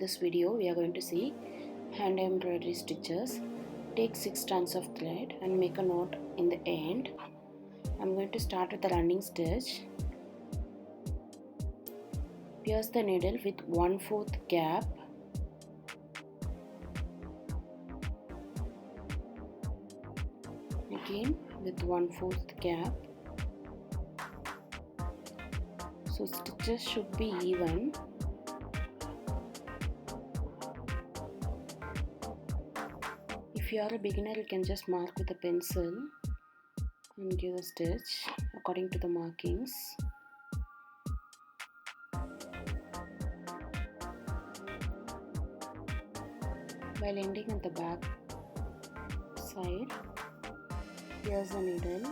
this video we are going to see hand embroidery stitches. Take 6 strands of thread and make a knot in the end. I'm going to start with the running stitch. Pierce the needle with 1/4 gap. Again with 1/4 gap. So stitches should be even. If you are a beginner, you can just mark with a pencil and give a stitch according to the markings. While ending at the back side, pierce the needle.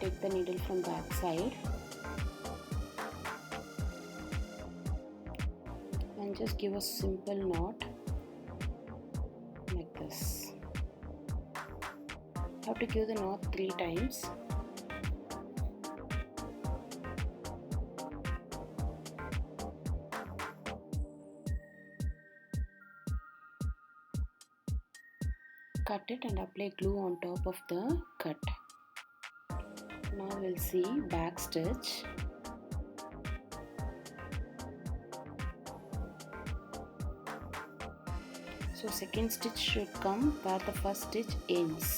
Take the needle from back side and just give a simple knot like this. You have to give the knot 3 times. Cut it and apply glue on top of the cut. Now we'll see back stitch. So second stitch should come where the first stitch ends.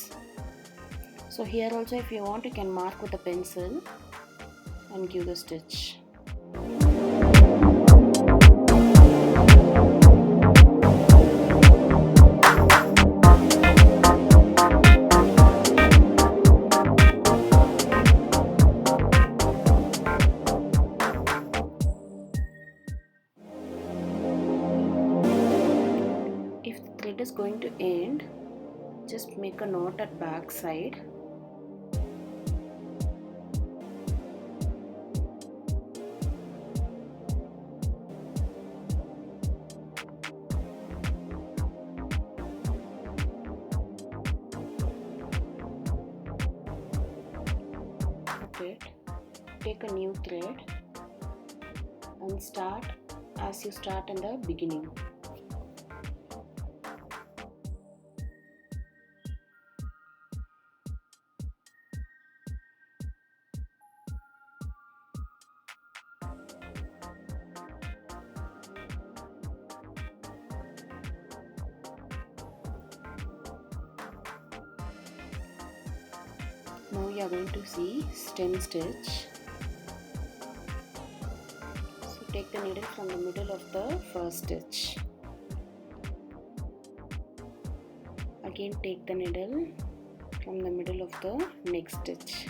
So here also, if you want, you can mark with a pencil and give the stitch. Is going to end, just make a knot at back side. Okay, take a new thread and start as you start in the beginning. Now you are going to see stem stitch. So take the needle from the middle of the first stitch. Again take the needle from the middle of the next stitch.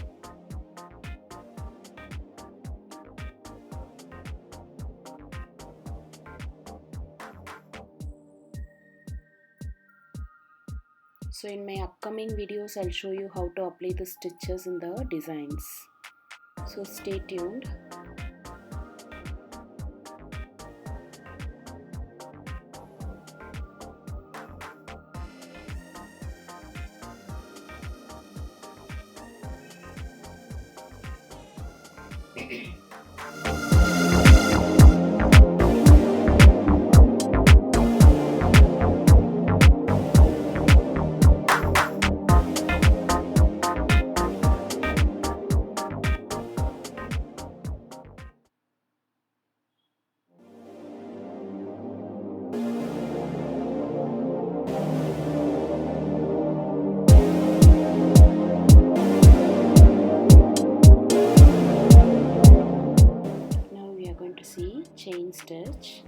So in my upcoming videos, I'll show you how to apply the stitches in the designs. So stay tuned. Chain stitch.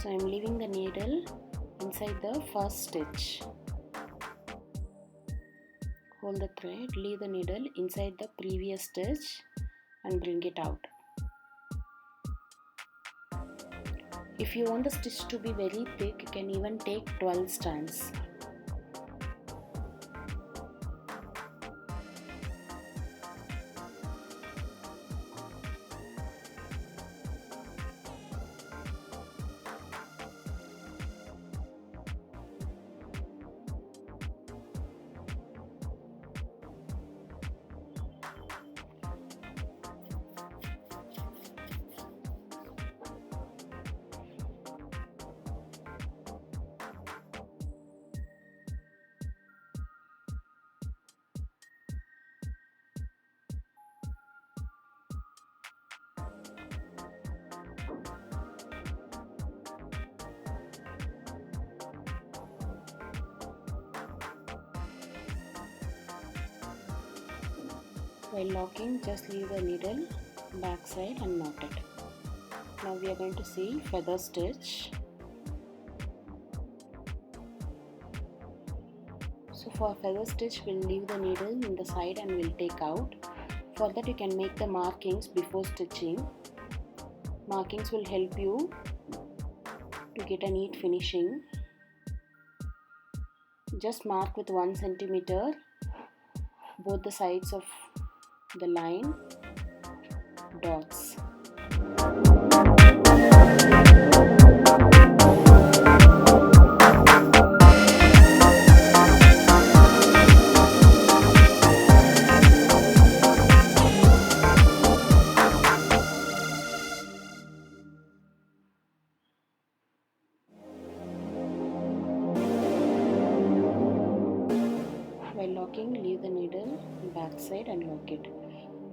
So I am leaving the needle inside the first stitch. Hold the thread, leave the needle inside the previous stitch and bring it out. If you want the stitch to be very thick, you can even take 12 strands. While locking, just leave the needle back side and knot it. Now we are going to see feather stitch. So for feather stitch, we'll leave the needle in the side and we'll take out. For that you can make the markings before stitching. Markings will help you to get a neat finishing. Just mark with 1 centimeter both the sides of the line dots. While locking, leave the needle back side and lock it.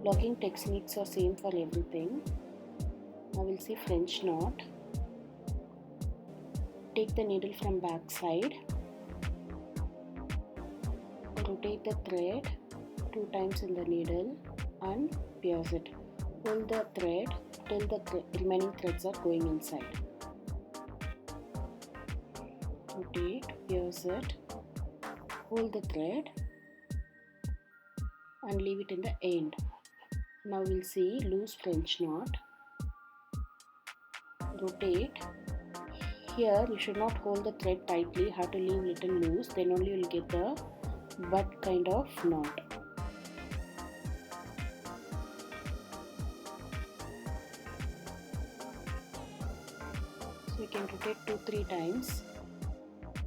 Locking techniques are same for everything. Now we'll see French knot. Take the needle from back side. Rotate the thread 2 times in the needle and pierce it. Hold the thread till the remaining threads are going inside. Rotate, pierce it. Hold the thread and leave it in the end. Now we'll see loose French knot. Rotate. Here you should not hold the thread tightly, you have to leave little loose, then only you will get the butt kind of knot. So you can rotate 2-3 times.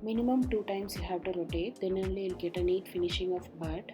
Minimum 2 times you have to rotate, then only you'll get a neat finishing of bud.